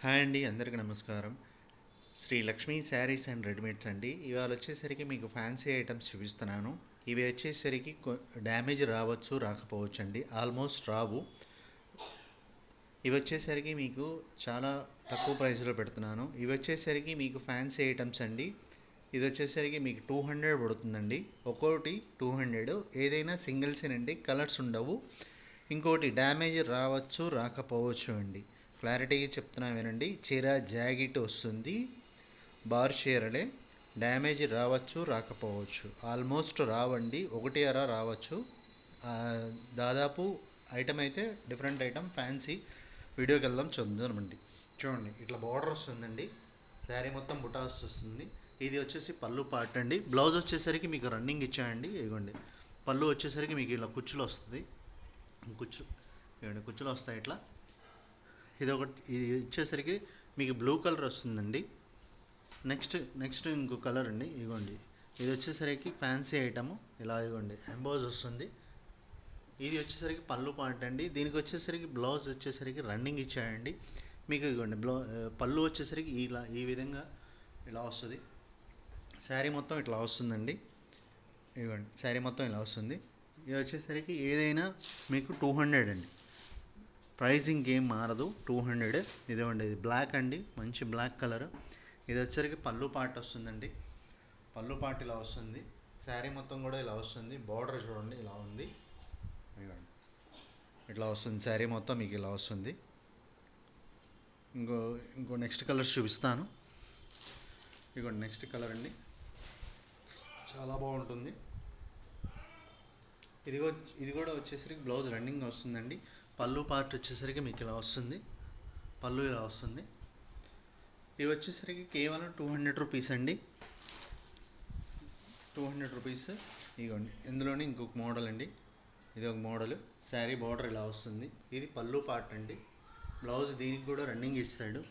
Hi అండి, అందరికీ నమస్కారం. శ్రీ లక్ష్మీ శారీస్ అండ్ రెడీమేడ్స్ అండి. ఇవాళ వచ్చేసరికి మీకు ఫ్యాన్సీ ఐటమ్స్ చూపిస్తున్నాను. ఇవి వచ్చేసరికి డ్యామేజ్ రావచ్చు, రాకపోవచ్చు అండి. ఆల్మోస్ట్ రావు. ఇవి వచ్చేసరికి మీకు చాలా తక్కువ ప్రైస్లో పెడుతున్నాను. ఇవి వచ్చేసరికి మీకు ఫ్యాన్సీ ఐటమ్స్ అండి. ఇది వచ్చేసరికి మీకు 200 పడుతుందండి. ఒక్కోటి 200. ఏదైనా సింగిల్సేనండి, కలర్స్ ఉండవు. ఇంకోటి డ్యామేజ్ రావచ్చు, రాకపోవచ్చు అండి. క్లారిటీగా చెప్తున్నా వినండి. చీర జాకెట్ వస్తుంది, బార్ చీరలే. డ్యామేజ్ రావచ్చు, రాకపోవచ్చు. ఆల్మోస్ట్ రావండి, ఒకటి అరా రావచ్చు. దాదాపు ఐటమ్ అయితే డిఫరెంట్ ఐటమ్, ఫ్యాన్సీ. వీడియోకి వెళ్దాం, చూద్దామండి. చూడండి, ఇట్లా బార్డర్ వస్తుందండి. శారీ మొత్తం బుటాస్ వస్తుంది. ఇది వచ్చేసి పళ్ళు పార్ట్ అండి. బ్లౌజ్ వచ్చేసరికి మీకు రన్నింగ్ ఇచ్చాయండి. ఇదిగోండి, పళ్ళు వచ్చేసరికి మీకు ఇలా కుచ్చులు వస్తుంది. కుచ్చులు వస్తాయి ఇట్లా. ఇది వచ్చేసరికి మీకు బ్లూ కలర్ వస్తుందండి. నెక్స్ట్ ఇంకో కలర్ అండి. ఇదిగోండి, ఇది వచ్చేసరికి ఫ్యాన్సీ ఐటమ్. ఇలా ఇదిగోండి ఎంబోజ్ వస్తుంది. ఇది వచ్చేసరికి పళ్ళు పార్ట్ అండి. దీనికి వచ్చేసరికి బ్లౌజ్ వచ్చేసరికి రన్నింగ్ ఇచ్చాయండి. మీకు ఇదిగోండి పళ్ళు వచ్చేసరికి ఈ విధంగా ఇలా వస్తుంది. శారీ మొత్తం ఇట్లా వస్తుందండి. ఇదిగోండి, శారీ మొత్తం ఇలా వస్తుంది. ఇది వచ్చేసరికి ఏదైనా మీకు 200 అండి. ప్రైజింగ్ ఏం మారదు, 200. ఇదిగోండి, ఇది బ్లాక్ అండి, మంచి బ్లాక్ కలర్. ఇది వచ్చేసరికి పళ్ళు పార్ట్ వస్తుందండి. పళ్ళు పార్ట్ ఇలా వస్తుంది. శారీ మొత్తం కూడా ఇలా వస్తుంది. బార్డర్ చూడండి ఇలా ఉంది. ఇదిగోండి, ఇట్లా వస్తుంది. శారీ మొత్తం మీకు ఇలా వస్తుంది. ఇంకో నెక్స్ట్ కలర్స్ చూపిస్తాను. ఇదిగోండి, నెక్స్ట్ కలర్ అండి, చాలా బాగుంటుంది. ఇది కూడా వచ్చేసరికి బ్లౌజ్ రన్నింగ్ వస్తుందండి. పళ్ళు పార్ట్ వచ్చేసరికి మీకు ఇలా వస్తుంది. పళ్ళు ఇలా వస్తుంది. ఇవి వచ్చేసరికి కేవలం 200 రూపీస్ అండి. 200 రూపీస్. ఇదిగోండి, ఇందులోనే ఇంకొక మోడల్ అండి. ఇది ఒక మోడల్. శారీ బార్డర్ ఇలా వస్తుంది. ఇది పళ్ళు పార్ట్ అండి. బ్లౌజ్ దీనికి కూడా రన్నింగ్ ఇస్తాడు.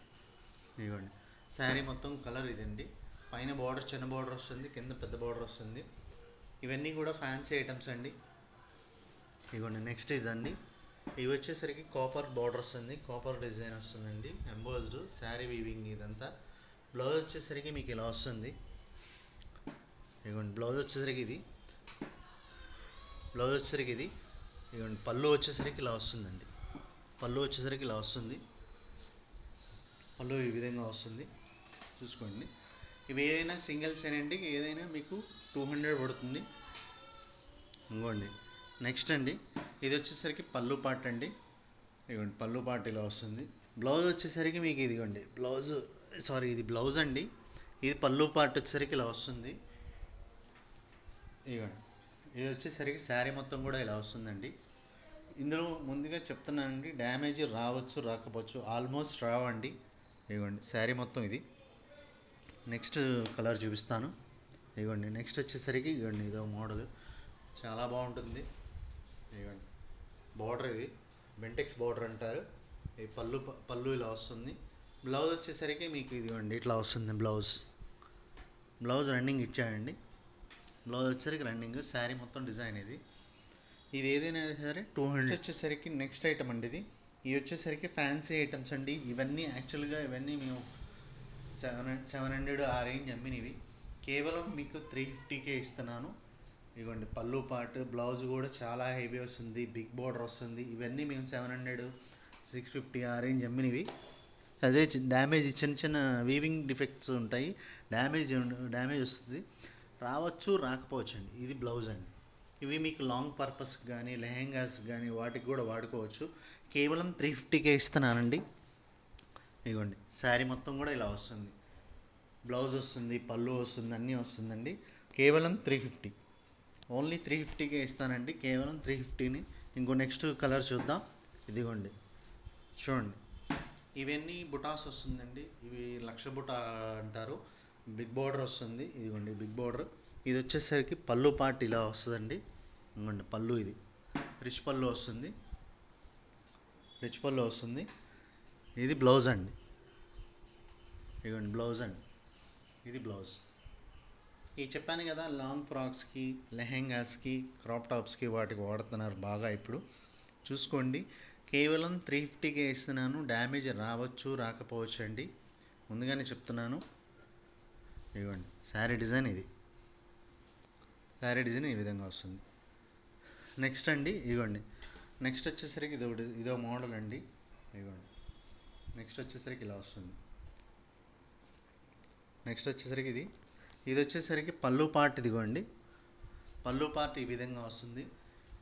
ఇదిగోండి, శారీ మొత్తం కలర్ ఇదండి. పైన బార్డర్ చిన్న బార్డర్ వస్తుంది, కింద పెద్ద బార్డర్ వస్తుంది. ఇవన్నీ కూడా ఫ్యాన్సీ ఐటమ్స్ అండి. ఇదిగోండి, నెక్స్ట్ ఇదండి. ఇవి వచ్చేసరికి కాపర్ బార్డర్ వస్తుంది, కాపర్ డిజైన్ వస్తుందండి, ఎంబోజ్డ్ శారీ వీవింగ్ ఇదంతా. బ్లౌజ్ వచ్చేసరికి మీకు ఇలా వస్తుంది. ఇదిగోండి, బ్లౌజ్ వచ్చేసరికి ఇది. ఇదిగోండి, పళ్ళు వచ్చేసరికి ఇలా వస్తుందండి. పళ్ళు వచ్చేసరికి ఇలా వస్తుంది. పళ్ళు ఈ విధంగా వస్తుంది, చూసుకోండి. ఇవి ఏదైనా సింగిల్స్ ఏనండి, ఏదైనా మీకు 200 పడుతుంది. ఇంకోండి, నెక్స్ట్ అండి, ఇది వచ్చేసరికి పళ్ళు పార్ట్ అండి. ఇదిగోండి, పళ్ళు పార్ట్ ఇలా వస్తుంది. బ్లౌజ్ వచ్చేసరికి మీకు ఇదిగోండి ఇది బ్లౌజ్ అండి. ఇది పళ్ళు పార్ట్ వచ్చేసరికి ఇలా వస్తుంది. ఇదిగోండి, ఇది వచ్చేసరికి శారీ మొత్తం కూడా ఇలా వస్తుందండి. ఇందులో ముందుగా చెప్తున్నానండి, డ్యామేజ్ రావచ్చు, రాకపోవచ్చు. ఆల్మోస్ట్ రావండి. ఇదిగోండి, శారీ మొత్తం ఇది. నెక్స్ట్ కలర్ చూపిస్తాను. ఇదిగోండి, నెక్స్ట్ వచ్చేసరికి ఇదిగోండి, ఇదో మోడల్ చాలా బాగుంటుంది. ఇదిగోండి, బార్డర్ ఇది బెంటెక్స్ బార్డర్ అంటారు. ఈ పళ్ళు ఇలా వస్తుంది. బ్లౌజ్ వచ్చేసరికి మీకు ఇదిగోండి ఇట్లా వస్తుంది. బ్లౌజ్ రన్నింగ్ ఇచ్చాయండి. బ్లౌజ్ వచ్చేసరికి రన్నింగ్. శారీ మొత్తం డిజైన్ ఇది. ఇది ఏదైనా సరే 200. వచ్చేసరికి నెక్స్ట్ ఐటమ్ అండి. ఇది వచ్చేసరికి ఫ్యాన్సీ ఐటమ్స్ అండి. ఇవన్నీ యాక్చువల్గా మేము 700 ఆ రేంజ్ అమ్మినవి. కేవలం మీకు 350కే ఇస్తున్నాను. ఇదిగోండి, పళ్ళు పార్ట్, బ్లౌజ్ కూడా చాలా హెవీ వస్తుంది, బిగ్ బార్డర్ వస్తుంది. ఇవన్నీ మేము 700, 650 ఆ రేంజ్ అమ్మినవి. అదే డ్యామేజ్, చిన్న వీవింగ్ డిఫెక్ట్స్ ఉంటాయి. డ్యామేజ్ వస్తుంది, రావచ్చు, రాకపోవచ్చు అండి. ఇది బ్లౌజ్ అండి. ఇవి మీకు లాంగ్ పర్పస్కి కానీ, లెహెంగాస్ కానీ వాటికి కూడా వాడుకోవచ్చు. కేవలం 350కే ఇస్తున్నానండి. ఇదిగోండి, శారీ మొత్తం కూడా ఇలా వస్తుంది. బ్లౌజ్ వస్తుంది, పళ్ళు వస్తుంది, అన్నీ వస్తుందండి. కేవలం 350, ఓన్లీ 350కే ఇస్తానండి. కేవలం 350ని. ఇంకో నెక్స్ట్ కలర్ చూద్దాం. ఇదిగోండి, చూడండి, ఇవన్నీ బుటాస్ వస్తుందండి. ఇవి లక్ష బుటా అంటారు. బిగ్ బార్డర్ వస్తుంది. ఇదిగోండి, బిగ్ బార్డర్. ఇది వచ్చేసరికి పళ్ళు పార్ట్ ఇలా వస్తుందండి. ఇదిగోండి, పళ్ళు ఇది రిచ్ పళ్ళు వస్తుంది. ఇది బ్లౌజ్ అండి. ఇదిగోండి, బ్లౌజ్ అండి. ఇది బ్లౌజ్. ఈ చెప్పాను కదా, లాంగ్ ఫ్రాక్స్కి, లెహెంగాస్కి, క్రాప్ టాప్స్కి వాటికి వాడుతున్నారు బాగా ఇప్పుడు. చూసుకోండి, కేవలం 350కే ఇస్తున్నాను. డ్యామేజ్ రావచ్చు రాకపోవచ్చు అండి, ముందుగానే చెప్తున్నాను. ఇదిగోండి శారీ డిజైన్, ఇది శారీ డిజైన్ ఈ విధంగా వస్తుంది. నెక్స్ట్ అండి ఇదిగోండి, నెక్స్ట్ వచ్చేసరికి ఇదో మోడల్ అండి. ఇదిగోండి నెక్స్ట్ వచ్చేసరికి ఇలా వస్తుంది. నెక్స్ట్ వచ్చేసరికి ఇది వచ్చేసరికి పళ్ళు పార్ట్. ఇదిగోండి పళ్ళు పార్ట్ ఈ విధంగా వస్తుంది.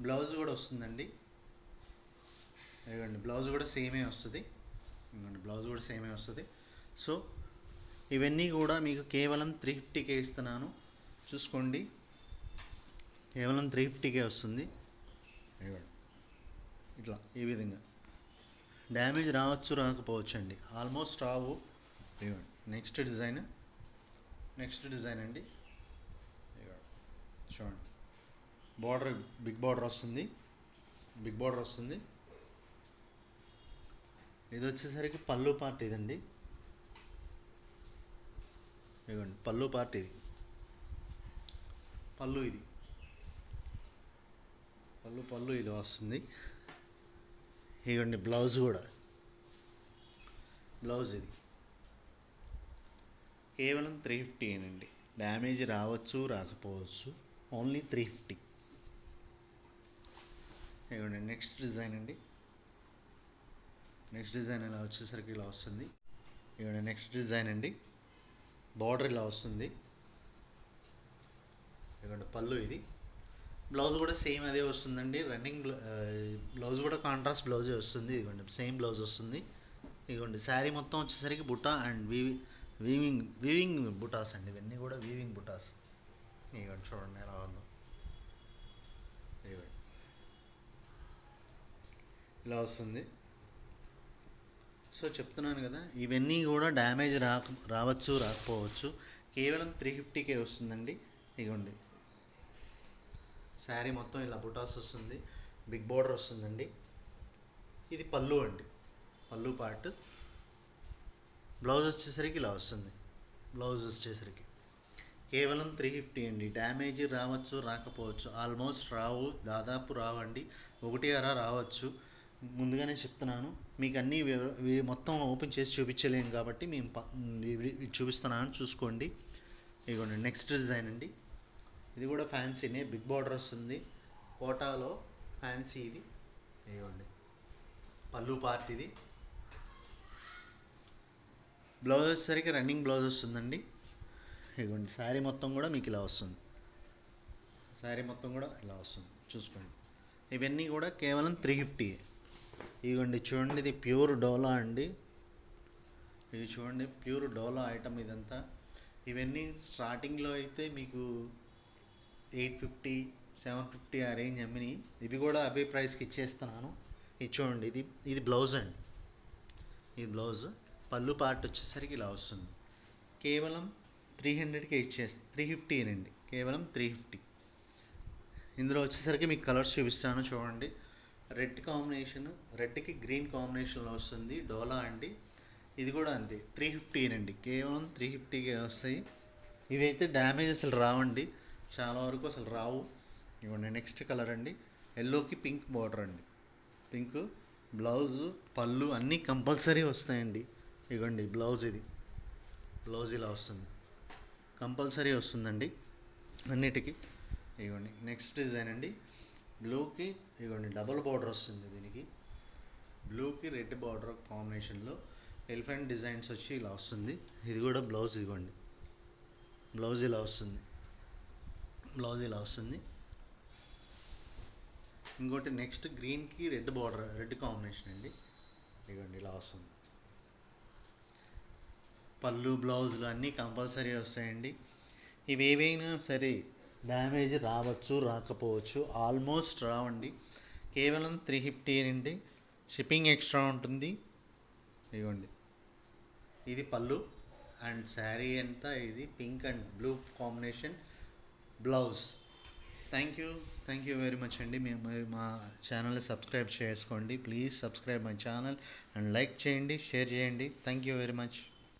బ్లౌజ్ కూడా వస్తుందండి. ఇదిగోండి బ్లౌజ్ కూడా సేమే వస్తుంది. ఇదిగోండి బ్లౌజ్ కూడా సేమే వస్తుంది. సో ఇవన్నీ కూడా మీకు కేవలం 350కే ఇస్తున్నాను, చూసుకోండి. కేవలం 350కే వస్తుంది. ఇదిగోండి ఇట్లా ఈ విధంగా. డ్యామేజ్ రావచ్చు రాకపోవచ్చు అండి, ఆల్మోస్ట్ రావు. ఇదిగోండి నెక్స్ట్ డిజైన్ అండి. ఇదిగోండి చూడండి, బార్డర్ బిగ్ బార్డర్ వస్తుంది. ఇది వచ్చేసరికి పళ్ళు పార్ట్ ఇదండి. ఇదిగోండి పళ్ళు పార్ట్, ఇది పళ్ళు ఇది వస్తుంది. ఇదిగోండి బ్లౌజ్ ఇది కేవలం 350 అండి. డ్యామేజ్ రావచ్చు రాకపోవచ్చు, ఓన్లీ 350. ఇదిగోండి నెక్స్ట్ డిజైన్ అండి. నెక్స్ట్ డిజైన్ ఇలా వచ్చేసరికి ఇలా వస్తుంది. ఇదిగోండి నెక్స్ట్ డిజైన్ అండి. బార్డర్ ఇలా వస్తుంది. ఇదిగోండి పళ్ళు ఇది. బ్లౌజ్ కూడా సేమ్ అదే వస్తుందండి. రన్నింగ్ బ్లౌజ్ కూడా కాంట్రాస్ట్ బ్లౌజే వస్తుంది. ఇదిగోండి సేమ్ బ్లౌజ్ వస్తుంది. ఇదిగోండి శారీ మొత్తం వచ్చేసరికి బుటా అండ్ వీవింగ్ బుటాస్ అండి. ఇవన్నీ కూడా వీవింగ్ బుటాస్. ఇదిగోండి చూడండి ఎలా ఉందో. ఇదిగోండి ఇలా వస్తుంది. సో చెప్తున్నాను కదా, ఇవన్నీ కూడా డ్యామేజ్ రావచ్చు రాకపోవచ్చు, కేవలం 350కే వస్తుందండి. ఇదిగోండి శారీ మొత్తం ఇలా బుటాస్ వస్తుంది, బిగ్ బార్డర్ వస్తుందండి. ఇది పళ్ళు అండి, పళ్ళు పార్ట్. బ్లౌజ్ వచ్చేసరికి ఇలా వస్తుంది. బ్లౌజ్ వచ్చేసరికి కేవలం 350 అండి. డ్యామేజ్ రావచ్చు రాకపోవచ్చు, ఆల్మోస్ట్ రావు, దాదాపు రావండి, ఒకటి అరా రావచ్చు. ముందుగానే చెప్తున్నాను మీకు. అన్నీ మొత్తం ఓపెన్ చేసి చూపించలేను కాబట్టి మేము చూపిస్తున్నాను, చూసుకోండి. ఇదిగోండి నెక్స్ట్ డిజైన్ అండి. ఇది కూడా ఫ్యాన్సీనే, బిగ్ బార్డర్ వస్తుంది, కోటాలో ఫ్యాన్సీ ఇది. ఇదిగోండి పళ్ళు పార్ట్ ఇది. బ్లౌజ్ వచ్చేసరికి రన్నింగ్ బ్లౌజ్ వస్తుందండి. ఇదిగోండి శారీ మొత్తం కూడా మీకు ఇలా వస్తుంది. చూసుకోండి. ఇవన్నీ కూడా కేవలం 350. ఇదిగోండి చూడండి, ఇది ప్యూర్ డోలా అండి. ఇది చూడండి ప్యూర్ డోలా ఐటమ్ ఇదంతా. ఇవన్నీ స్టార్టింగ్లో అయితే మీకు 850, 750 ఆ రేంజ్ అమ్మినాయి. ఇవి కూడా అవే ప్రైస్కి ఇచ్చేస్తున్నాను. ఇది చూడండి, ఇది బ్లౌజ్ అండి. ఇది బ్లౌజ్. పళ్ళు పార్ట్ వచ్చేసరికి ఇలా వస్తుంది. కేవలం 300కే 350 అండి, కేవలం 350. ఇందులో వచ్చేసరికి మీకు కలర్స్ చూపిస్తాను చూడండి. రెడ్ కాంబినేషన్, రెడ్కి గ్రీన్ కాంబినేషన్లో వస్తుంది, డోలా అండి. ఇది కూడా అంతే, 350 అండి, కేవలం 350కే వస్తాయి. ఇవైతే డ్యామేజ్ అసలు రావండి, చాలా వరకు అసలు రావు. ఇవ్వండి నెక్స్ట్ కలర్ అండి. ఎల్లోకి పింక్ బార్డర్ అండి. పింక్ బ్లౌజు, పళ్ళు అన్నీ కంపల్సరీ వస్తాయండి. ఇవ్వండి బ్లౌజ్, ఇది బ్లౌజ్ ఇలా వస్తుంది, కంపల్సరీ వస్తుందండి అన్నిటికీ. ఇవ్వండి నెక్స్ట్ డిజైన్ అండి. బ్లూకి ఇవ్వండి డబుల్ బార్డర్ వస్తుంది, దీనికి బ్లూకి రెడ్ బార్డర్ కాంబినేషన్లో ఎలిఫెంట్ డిజైన్స్ వచ్చి ఇలా వస్తుంది. ఇది కూడా బ్లౌజ్. ఇవ్వండి బ్లౌజ్ ఇలా వస్తుంది. ఇంకోటి నెక్స్ట్ గ్రీన్కి రెడ్ బార్డర్, రెడ్ కాంబినేషన్ అండి. ఇవ్వండి ఇలా వస్తుంది. పళ్ళు బ్లౌజులు అన్నీ కంపల్సరీ వస్తాయండి. ఇవి ఏవైనా సరే డ్యామేజ్ రావచ్చు రాకపోవచ్చు, ఆల్మోస్ట్ రావండి. కేవలం 350 అండి. షిప్పింగ్ ఎక్స్ట్రా ఉంటుంది. ఇదిగోండి ఇది పళ్ళు అండ్ శారీ అంతా ఇది pink and blue combination blouse. Thank you very much అండి. మీరు మా ఛానల్ని సబ్స్క్రైబ్ చేసుకోండి. Please subscribe my channel and like చేయండి, షేర్ చేయండి. Thank you very much.